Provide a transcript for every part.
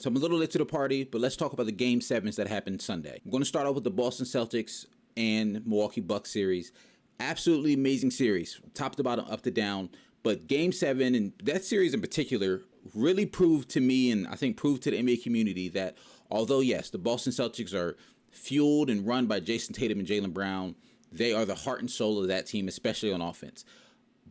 So I'm a little late to the party, but let's talk about the Game 7s that happened Sunday. I'm going to start off with the Boston Celtics and Milwaukee Bucks series. Absolutely amazing series, top to bottom, up to down. But Game 7, and that series in particular, really proved to me, and I think proved to the NBA community, that although, yes, the Boston Celtics are fueled and run by Jason Tatum and Jaylen Brown, they are the heart and soul of that team, especially on offense.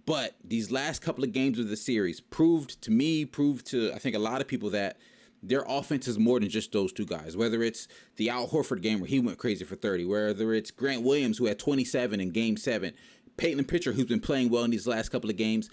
But these last couple of games of the series proved to, I think, a lot of people that their offense is more than just those two guys. Whether it's the Al Horford game where he went crazy for 30, whether it's Grant Williams who had 27 in Game 7, Peyton Pritchard who's been playing well in these last couple of games.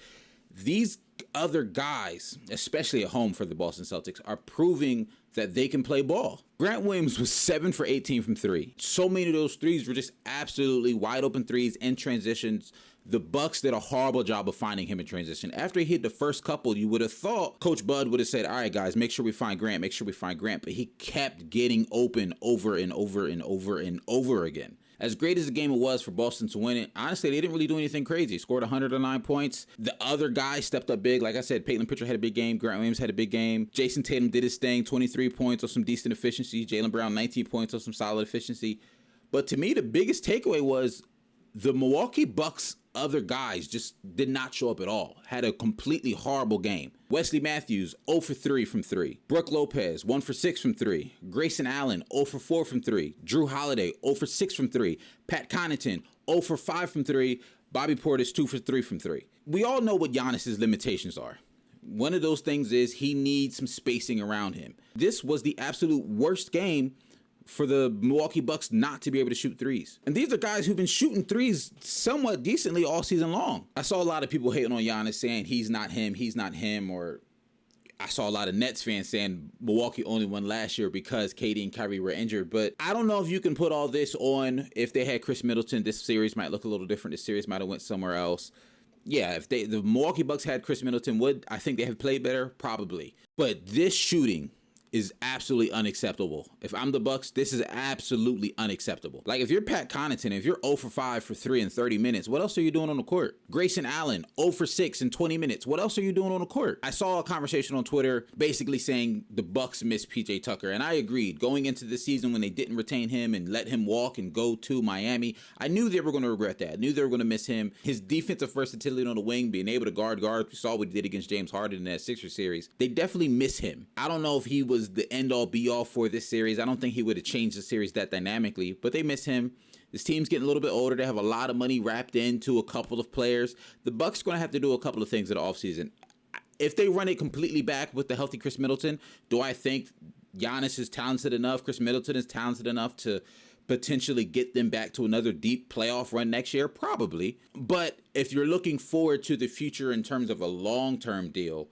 These other guys, especially at home for the Boston Celtics, are proving that they can play ball. Grant Williams was 7 for 18 from 3. So many of those threes were just absolutely wide open threes and transitions. The Bucks did a horrible job of finding him in transition. After he hit the first couple, you would have thought Coach Bud would have said, all right, guys, make sure we find Grant, But he kept getting open over and over and over and over again. As great as the game it was for Boston to win it, honestly, they didn't really do anything crazy. Scored 109 points. The other guys stepped up big. Like I said, Peyton Pritchard had a big game. Grant Williams had a big game. Jason Tatum did his thing, 23 points on some decent efficiency. Jaylen Brown, 19 points on some solid efficiency. But to me, the biggest takeaway was the Milwaukee Bucks other guys just did not show up at all. Had a completely horrible game. Wesley Matthews, 0 for 3 from 3. Brook Lopez, 1 for 6 from 3. Grayson Allen, 0 for 4 from 3. Drew Holiday, 0 for 6 from 3. Pat Connaughton, 0 for 5 from 3. Bobby Portis, 2 for 3 from 3. We all know what Giannis's limitations are. One of those things is he needs some spacing around him. This was the absolute worst game for the Milwaukee Bucks not to be able to shoot threes. And these are guys who've been shooting threes somewhat decently all season long. I saw a lot of people hating on Giannis saying he's not him, or I saw a lot of Nets fans saying Milwaukee only won last year because KD and Kyrie were injured. But I don't know if you can put all this on if they had Chris Middleton. This series might look a little different. This series might have went somewhere else. Yeah, if the Milwaukee Bucks had Chris Middleton, would I think they have played better? Probably. But this shooting is absolutely unacceptable. If I'm the Bucks, this is absolutely unacceptable. Like, if you're Pat Connaughton, if you're 0 for 5 for 3 in 30 minutes, what else are you doing on the court? Grayson Allen, 0 for 6 in 20 minutes. What else are you doing on the court? I saw a conversation on Twitter basically saying the Bucks miss PJ Tucker, and I agreed. Going into the season when they didn't retain him and let him walk and go to Miami, I knew they were going to regret that. I knew they were going to miss him. His defensive versatility on the wing, being able to guard guards, we saw what he did against James Harden in that Sixers series. They definitely miss him. I don't know if he was the end-all be-all for this series. I don't think he would have changed the series that dynamically, but they miss him. This team's getting a little bit older. They have a lot of money wrapped into a couple of players. The Bucks are going to have to do a couple of things in the offseason. If they run it completely back with the healthy Chris Middleton, do I think Giannis is talented enough, Chris Middleton is talented enough to potentially get them back to another deep playoff run next year? Probably. But if you're looking forward to the future in terms of a long-term deal,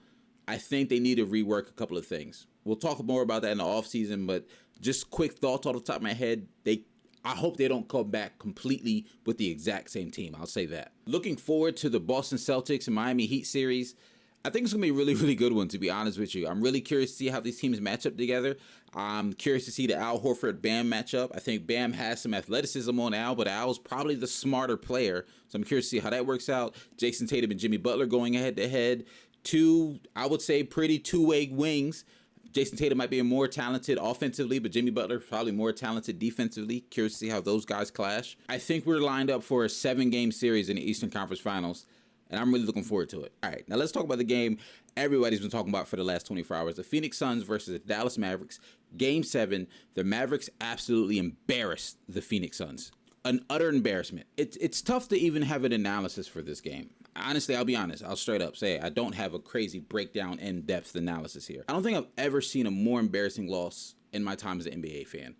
I think they need to rework a couple of things. We'll talk more about that in the offseason, but just quick thoughts off the top of my head. I hope they don't come back completely with the exact same team. I'll say that. Looking forward to the Boston Celtics and Miami Heat series. I think it's going to be a really, really good one, to be honest with you. I'm really curious to see how these teams match up together. I'm curious to see the Al Horford-Bam matchup. I think Bam has some athleticism on Al, but Al's probably the smarter player. So I'm curious to see how that works out. Jason Tatum and Jimmy Butler going head-to-head. Two, I would say, pretty two-way wings. Jason Tatum might be more talented offensively, but Jimmy Butler probably more talented defensively. Curious to see how those guys clash. I think we're lined up for a 7-game series in the Eastern Conference Finals, and I'm really looking forward to it. All right, now let's talk about the game everybody's been talking about for the last 24 hours. The Phoenix Suns versus the Dallas Mavericks. Game 7, the Mavericks absolutely embarrassed the Phoenix Suns. An utter embarrassment. It's tough to even have an analysis for this game. Honestly, I'll be honest. I'll straight up say I don't have a crazy breakdown, in-depth analysis here. I don't think I've ever seen a more embarrassing loss in my time as an NBA fan.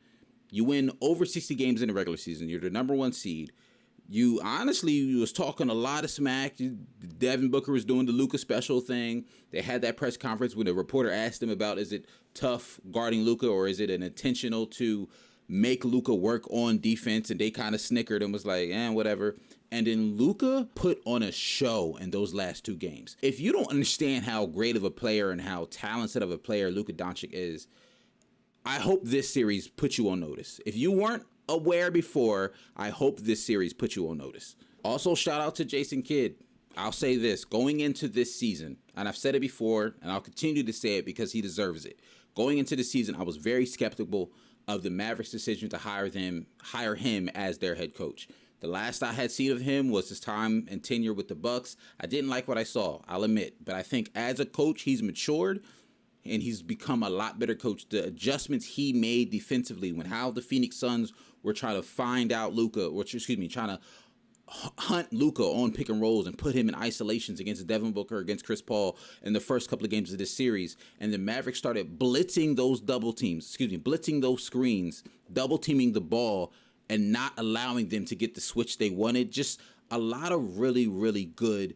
You win over 60 games in the regular season. You're the number 1 seed. You was talking a lot of smack. Devin Booker was doing the Luka special thing. They had that press conference when the reporter asked him about, is it tough guarding Luka, or is it an intentional to make Luka work on defense? And they kind of snickered and was like, whatever. And then Luka put on a show in those last 2 games. If you don't understand how great of a player and how talented of a player Luka Doncic is, I hope this series puts you on notice. If you weren't aware before, I hope this series puts you on notice. Also, shout out to Jason Kidd. I'll say this, going into this season, and I've said it before, and I'll continue to say it because he deserves it. Going into the season, I was very skeptical of the Mavericks' decision to hire him as their head coach. The last I had seen of him was his time and tenure with the Bucks. I didn't like what I saw, I'll admit. But I think as a coach, he's matured and he's become a lot better coach. The adjustments he made defensively when how the Phoenix Suns were trying to find out trying to hunt Luka on pick and rolls and put him in isolations against Devin Booker, against Chris Paul in the first couple of games of this series. And the Mavericks started blitzing those screens, double teaming the ball and not allowing them to get the switch they wanted. Just a lot of really, really good,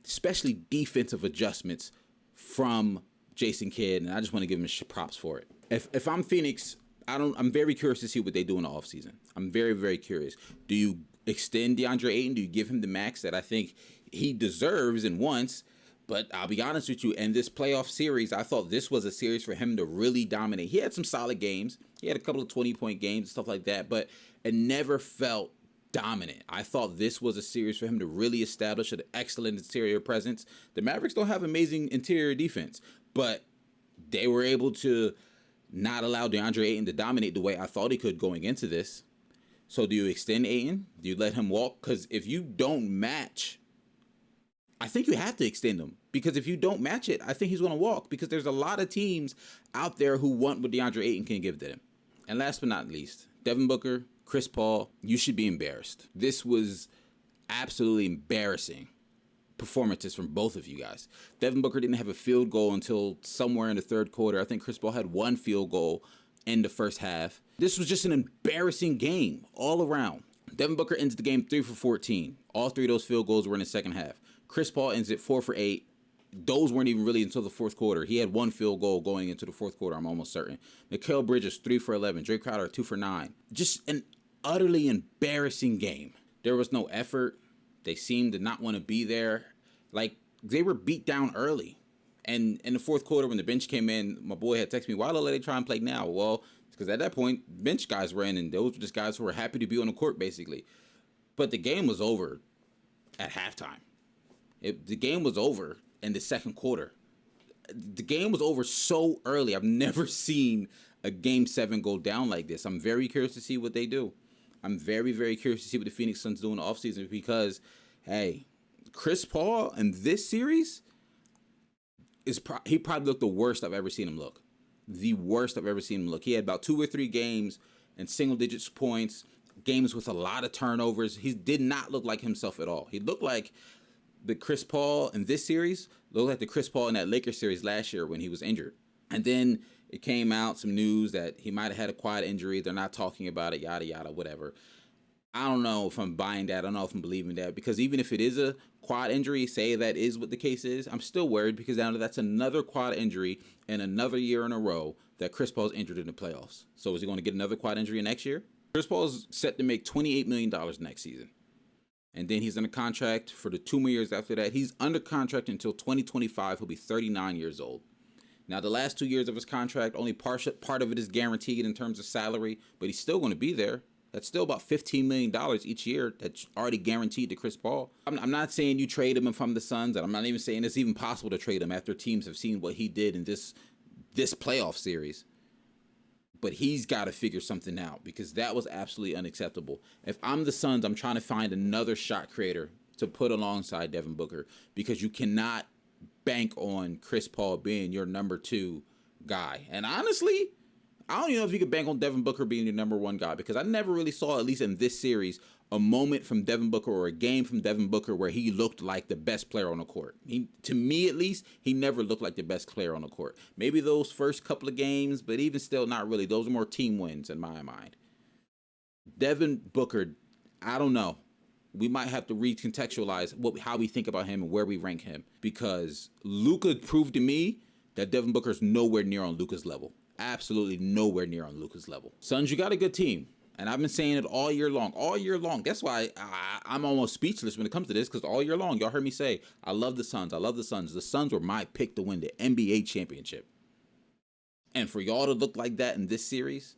especially defensive adjustments from Jason Kidd. And I just want to give him props for it. If I'm Phoenix, I'm very curious to see what they do in the offseason. I'm very, very curious. Do you extend DeAndre Ayton? Do you give him the max that I think he deserves and wants? But I'll be honest with you, in this playoff series, I thought this was a series for him to really dominate. He had some solid games. He had a couple of 20-point games and stuff like that, but it never felt dominant. I thought this was a series for him to really establish an excellent interior presence. The Mavericks don't have amazing interior defense, but they were able to not allow DeAndre Ayton to dominate the way I thought he could going into this. So do you extend Ayton? Do you let him walk? Because if you don't match, I think you have to extend him. Because if you don't match it, I think he's going to walk. Because there's a lot of teams out there who want what DeAndre Ayton can give them. And last but not least, Devin Booker, Chris Paul, you should be embarrassed. This was absolutely embarrassing performances from both of you guys. Devin Booker didn't have a field goal until somewhere in the third quarter. I think Chris Paul had one field goal in the first half. This was just an embarrassing game all around. Devin Booker ends the game 3 for 14. All three of those field goals were in the second half. Chris Paul ends it 4 for 8. Those weren't even really until the fourth quarter. He had one field goal going into the fourth quarter, I'm almost certain. Mikal Bridges, 3 for 11. Drake Crowder, 2 for 9. Just an utterly embarrassing game. There was no effort. They seemed to not want to be there. Like, they were beat down early. And in the fourth quarter, when the bench came in, my boy had texted me, why don't they try and play now? Well, because at that point, bench guys were in, and those were just guys who were happy to be on the court, basically. But the game was over at halftime. The game was over in the second quarter. The game was over so early. I've never seen a Game 7 go down like this. I'm very curious to see what they do. I'm very, very curious to see what the Phoenix Suns do in the offseason because, hey, Chris Paul in this series, he probably looked the worst I've ever seen him look. The worst I've ever seen him look. He had about 2 or 3 games in single digits points, games with a lot of turnovers. He did not look like himself at all. He looked like the Chris Paul in this series, looked like the Chris Paul in that Lakers series last year when he was injured. And then it came out, some news that he might have had a quad injury. They're not talking about it, yada, yada, whatever. I don't know if I'm buying that. I don't know if I'm believing that. Because even if it is a quad injury, say that is what the case is, I'm still worried because now that's another quad injury and another year in a row that Chris Paul's injured in the playoffs. So is he going to get another quad injury next year? Chris Paul's set to make $28 million next season. And then he's under contract for the 2 more years after that. He's under contract until 2025. He'll be 39 years old. Now, the last 2 years of his contract, only part of it is guaranteed in terms of salary, but he's still going to be there. That's still about $15 million each year that's already guaranteed to Chris Paul. I'm not saying you trade him from the Suns, and I'm not even saying it's even possible to trade him after teams have seen what he did in this playoff series. But he's got to figure something out because that was absolutely unacceptable. If I'm the Suns, I'm trying to find another shot creator to put alongside Devin Booker because you cannot bank on Chris Paul being your number 2 guy. And honestly, I don't even know if you could bank on Devin Booker being your number 1 guy because I never really saw, at least in this series, a moment from Devin Booker or a game from Devin Booker where he looked like the best player on the court. To me, at least, he never looked like the best player on the court. Maybe those first couple of games, but even still, not really. Those are more team wins in my mind. Devin Booker, I don't know. We might have to recontextualize how we think about him and where we rank him because Luka proved to me that Devin Booker's nowhere near on Luka's level. Absolutely nowhere near on Luka's level. Suns, you got a good team. And I've been saying it all year long. All year long. That's why I'm almost speechless when it comes to this, because all year long, y'all heard me say, I love the Suns. I love the Suns. The Suns were my pick to win the NBA championship. And for y'all to look like that in this series,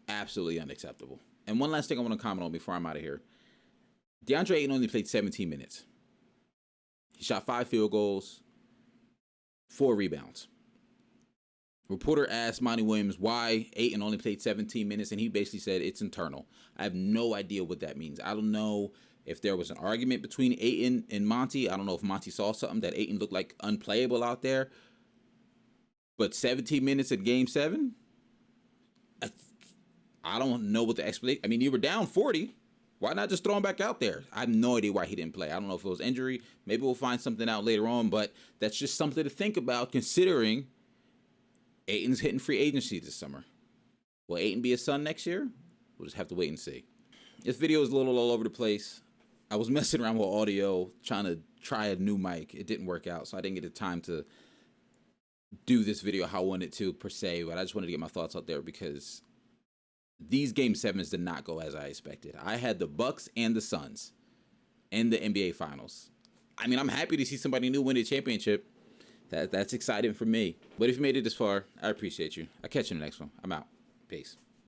absolutely unacceptable. And one last thing I want to comment on before I'm out of here. DeAndre Ayton only played 17 minutes. He shot 5 field goals, 4 rebounds. Reporter asked Monty Williams why Ayton only played 17 minutes, and he basically said it's internal. I have no idea what that means. I don't know if there was an argument between Ayton and Monty. I don't know if Monty saw something that Ayton looked like unplayable out there. But 17 minutes in Game 7? I don't know what the explanation. I mean, you were down 40. Why not just throw him back out there? I have no idea why he didn't play. I don't know if it was injury. Maybe we'll find something out later on, but that's just something to think about considering Ayton's hitting free agency this summer. Will Ayton be a Sun next year? We'll just have to wait and see. This video is a little all over the place. I was messing around with audio, trying to try a new mic. It didn't work out, so I didn't get the time to do this video how I wanted to, per se, but I just wanted to get my thoughts out there because these Game 7s did not go as I expected. I had the Bucks and the Suns in the NBA Finals. I mean, I'm happy to see somebody new win a championship. That's exciting for me. But if you made it this far, I appreciate you. I'll catch you in the next one. I'm out. Peace.